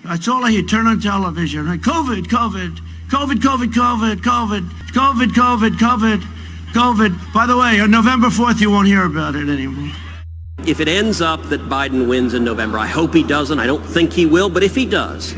That's all I hear. Turn on television. COVID, COVID, COVID, COVID, COVID, COVID, COVID, COVID, COVID, COVID. By the way, on November 4th, you won't hear about it anymore. If it ends up that Biden wins in November, I hope he doesn't. I don't think he will. But if he does,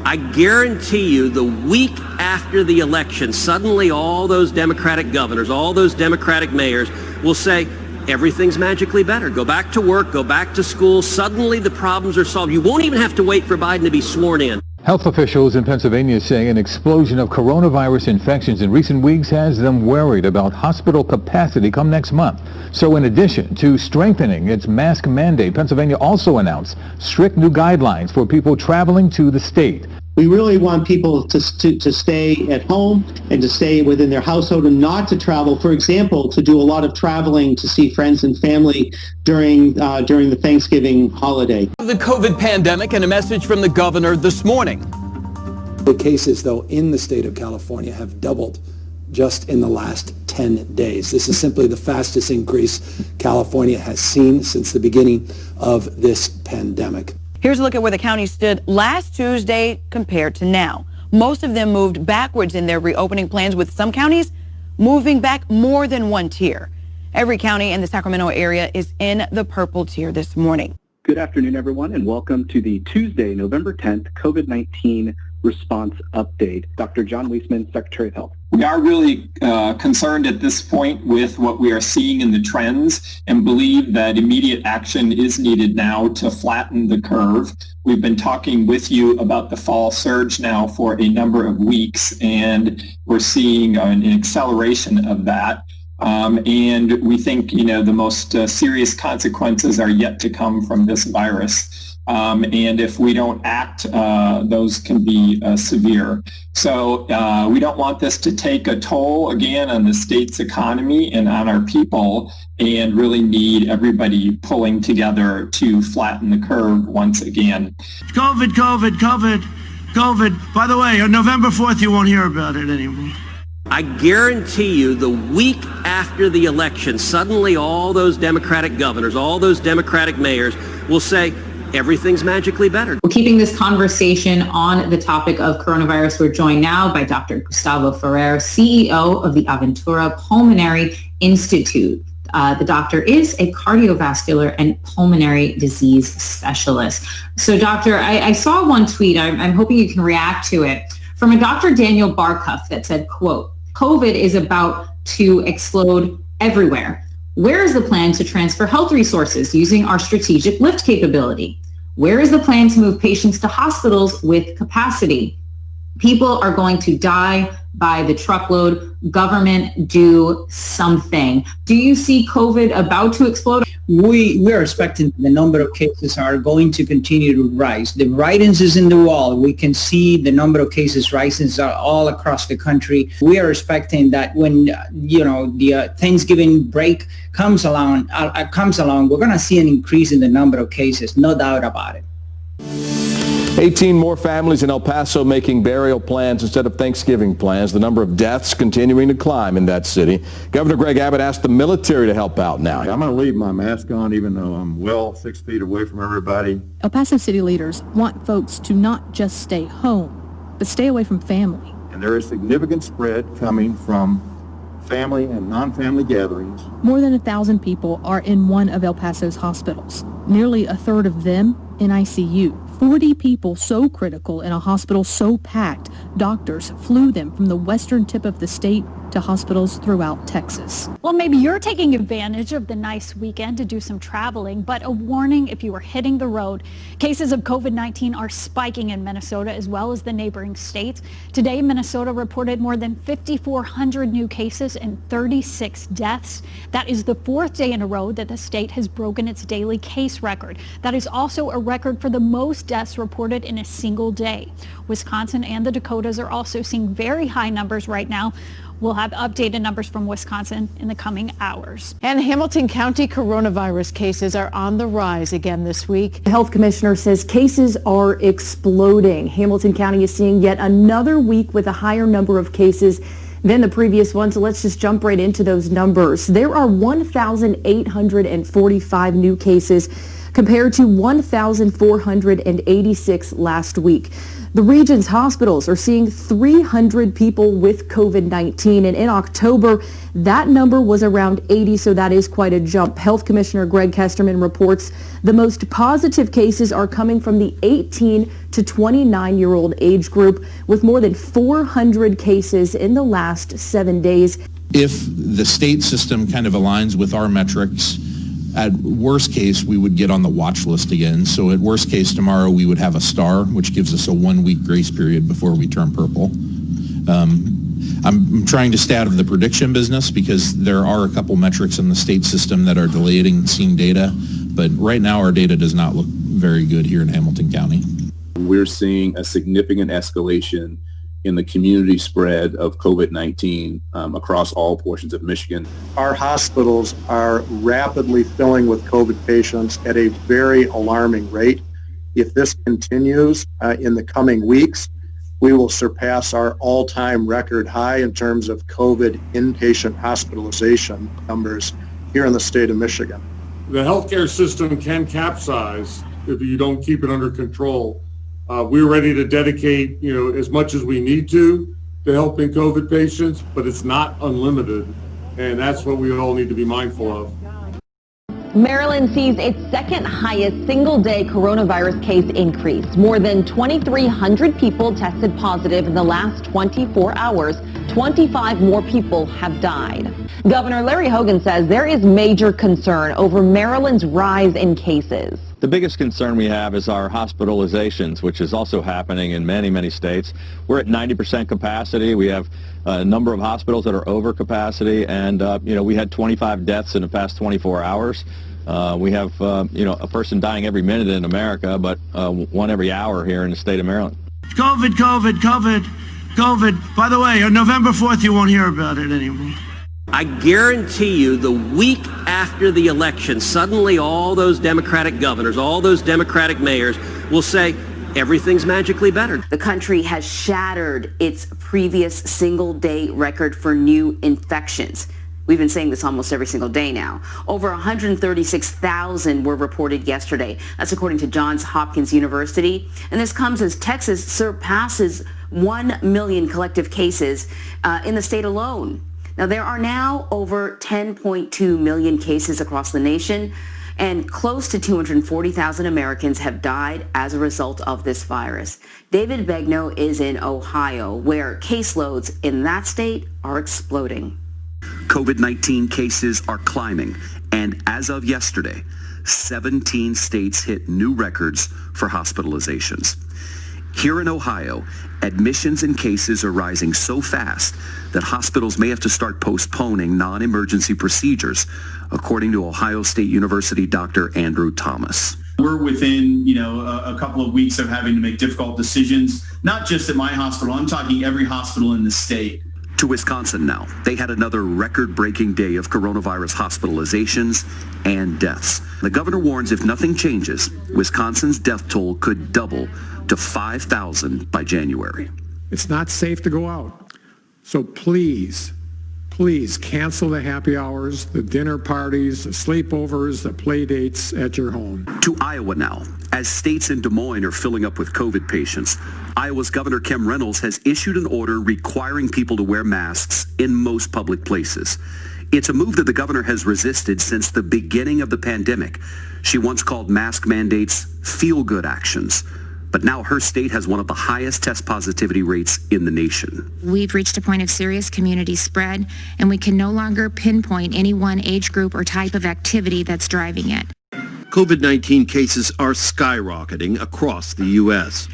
I guarantee you the week after the election, suddenly all those Democratic governors, all those Democratic mayors will say, everything's magically better. Go back to work, go back to school. Suddenly the problems are solved. You won't even have to wait for Biden to be sworn in. Health officials in Pennsylvania say an explosion of coronavirus infections in recent weeks has them worried about hospital capacity come next month. So in addition to strengthening its mask mandate, Pennsylvania also announced strict new guidelines for people traveling to the state. We really want people to stay at home and to stay within their household and not to travel. For example, to do a lot of traveling to see friends and family during the Thanksgiving holiday. The COVID pandemic and a message from the governor this morning. The cases, though, in the state of California have doubled just in the last 10 days. This is simply the fastest increase California has seen since the beginning of this pandemic. Here's a look at where the county stood last Tuesday compared to now. Most of them moved backwards in their reopening plans, with some counties moving back more than one tier. Every county in the Sacramento area is in the purple tier this morning. Good afternoon, everyone, and welcome to the Tuesday, November 10th, COVID-19 response update. Dr. John Weisman, Secretary of Health. We are really concerned at this point with what we are seeing in the trends and believe that immediate action is needed now to flatten the curve. We've been talking with you about the fall surge now for a number of weeks, and we're seeing an acceleration of that. And we think, the most serious consequences are yet to come from this virus. And if we don't act, those can be severe. So we don't want this to take a toll, again, on the state's economy and on our people, and really need everybody pulling together to flatten the curve once again. COVID, COVID, COVID, COVID. By the way, on November 4th, you won't hear about it anymore. I guarantee you the week after the election, suddenly all those Democratic governors, all those Democratic mayors will say, everything's magically better. We're keeping this conversation on the topic of coronavirus. We're joined now by Dr. Gustavo Ferrer, CEO of the Aventura Pulmonary Institute. The doctor is a cardiovascular and pulmonary disease specialist. So, doctor, I saw one tweet. I'm hoping you can react to it, from a Dr. Daniel Barcuff that said, quote, COVID is about to explode everywhere. Where is the plan to transfer health resources using our strategic lift capability? Where is the plan to move patients to hospitals with capacity? People are going to die by the truckload. Government, do something. Do you see COVID about to explode? We are expecting the number of cases are going to continue to rise. The writings is in the wall. We can see the number of cases rising all across the country. We are expecting that when the Thanksgiving break comes along, we're going to see an increase in the number of cases, no doubt about it. 18 more families in El Paso making burial plans instead of Thanksgiving plans. The number of deaths continuing to climb in that city. Governor Greg Abbott asked the military to help out now. I'm going to leave my mask on even though I'm well 6 feet away from everybody. El Paso city leaders want folks to not just stay home, but stay away from family. And there is significant spread coming from family and non-family gatherings. More than 1,000 people are in one of El Paso's hospitals. Nearly a third of them in ICU. 40 people so critical in a hospital so packed, doctors flew them from the western tip of the state to hospitals throughout Texas. Well, maybe you're taking advantage of the nice weekend to do some traveling, but a warning if you are hitting the road. Cases of COVID-19 are spiking in Minnesota as well as the neighboring states. Today, Minnesota reported more than 5,400 new cases and 36 deaths. That is the fourth day in a row that the state has broken its daily case record. That is also a record for the most deaths reported in a single day. Wisconsin and the Dakotas are also seeing very high numbers right now. We'll have updated numbers from Wisconsin in the coming hours. And Hamilton County coronavirus cases are on the rise again this week. The health commissioner says cases are exploding. Hamilton County is seeing yet another week with a higher number of cases than the previous one. So let's just jump right into those numbers. There are 1,845 new cases compared to 1,486 last week. The region's hospitals are seeing 300 people with COVID-19, and in October, that number was around 80, so that is quite a jump. Health Commissioner Greg Kesterman reports the most positive cases are coming from the 18 to 29-year-old age group, with more than 400 cases in the last 7 days. If the state system kind of aligns with our metrics, at worst case, we would get on the watch list again. So at worst case, tomorrow we would have a star, which gives us a 1-week grace period before we turn purple. I'm trying to stay out of the prediction business because there are a couple metrics in the state system that are delaying seeing data. But right now, our data does not look very good here in Hamilton County. We're seeing a significant escalation in the community spread of COVID-19 across all portions of Michigan. Our hospitals are rapidly filling with COVID patients at a very alarming rate. If this continues in the coming weeks, we will surpass our all-time record high in terms of COVID inpatient hospitalization numbers here in the state of Michigan. The healthcare system can capsize if you don't keep it under control. We're ready to dedicate, as much as we need to helping COVID patients, but it's not unlimited, and that's what we all need to be mindful of. Maryland sees its second highest single-day coronavirus case increase. More than 2,300 people tested positive in the last 24 hours. 25 more people have died. Governor Larry Hogan says there is major concern over Maryland's rise in cases. The biggest concern we have is our hospitalizations, which is also happening in many, many states. We're at 90% capacity. We have a number of hospitals that are over capacity, and we had 25 deaths in the past 24 hours. We have a person dying every minute in America, but one every hour here in the state of Maryland. COVID, COVID, COVID, COVID. By the way, on November 4th, you won't hear about it anymore. I guarantee you the week after the election, suddenly all those Democratic governors, all those Democratic mayors will say, everything's magically better. The country has shattered its previous single-day record for new infections. We've been saying this almost every single day now. Over 136,000 were reported yesterday. That's according to Johns Hopkins University. And this comes as Texas surpasses 1 million collective cases in the state alone. Now, there are now over 10.2 million cases across the nation, and close to 240,000 Americans have died as a result of this virus. David Begnaud is in Ohio, where caseloads in that state are exploding. COVID-19 cases are climbing, and as of yesterday, 17 states hit new records for hospitalizations. Here in Ohio, admissions and cases are rising so fast that hospitals may have to start postponing non-emergency procedures, according to Ohio State University Dr. Andrew Thomas. We're within, a couple of weeks of having to make difficult decisions, not just at my hospital. I'm talking every hospital in the state. To Wisconsin now. They had another record-breaking day of coronavirus hospitalizations and deaths. The governor warns if nothing changes, Wisconsin's death toll could double to 5,000 by January. It's not safe to go out. So please cancel the happy hours, the dinner parties, the sleepovers, the play dates at your home. To Iowa now. As states in Des Moines are filling up with COVID patients, Iowa's Governor Kim Reynolds has issued an order requiring people to wear masks in most public places. It's a move that the governor has resisted since the beginning of the pandemic. She once called mask mandates feel-good actions. But now her state has one of the highest test positivity rates in the nation. We've reached a point of serious community spread, and we can no longer pinpoint any one age group or type of activity that's driving it. COVID-19 cases are skyrocketing across the U.S.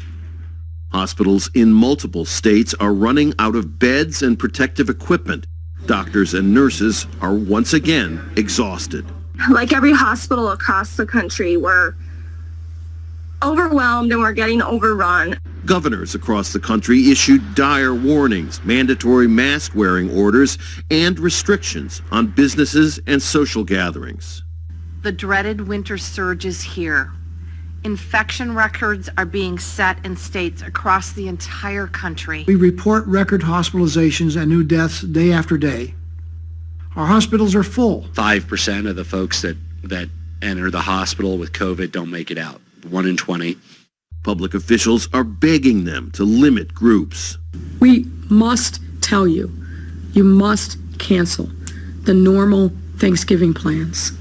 Hospitals in multiple states are running out of beds and protective equipment. Doctors and nurses are once again exhausted. Like every hospital across the country, we're overwhelmed and we're getting overrun. Governors across the country issued dire warnings, mandatory mask-wearing orders, and restrictions on businesses and social gatherings. The dreaded winter surge is here. Infection records are being set in states across the entire country. We report record hospitalizations and new deaths day after day. Our hospitals are full. 5% of the folks that enter the hospital with COVID don't make it out. 1 in 20. Public officials are begging them to limit groups. We must tell you, you must cancel the normal Thanksgiving plans.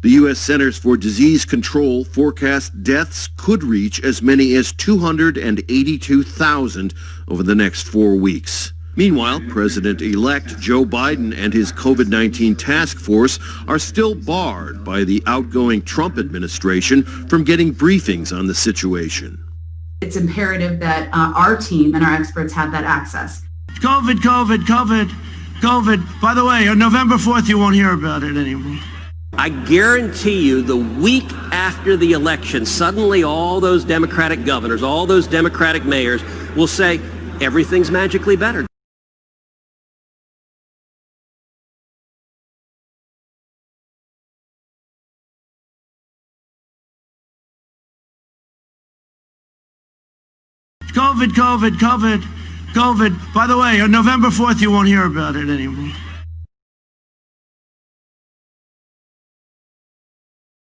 The U.S. Centers for Disease Control forecasts deaths could reach as many as 282,000 over the next 4 weeks. Meanwhile, President-elect Joe Biden and his COVID-19 task force are still barred by the outgoing Trump administration from getting briefings on the situation. It's imperative that our team and our experts have that access. COVID, COVID, COVID, COVID. By the way, on November 4th, you won't hear about it anymore. I guarantee you the week after the election, suddenly all those Democratic governors, all those Democratic mayors will say, everything's magically better. COVID, COVID, COVID, COVID. By the way, on November 4th, you won't hear about it anymore.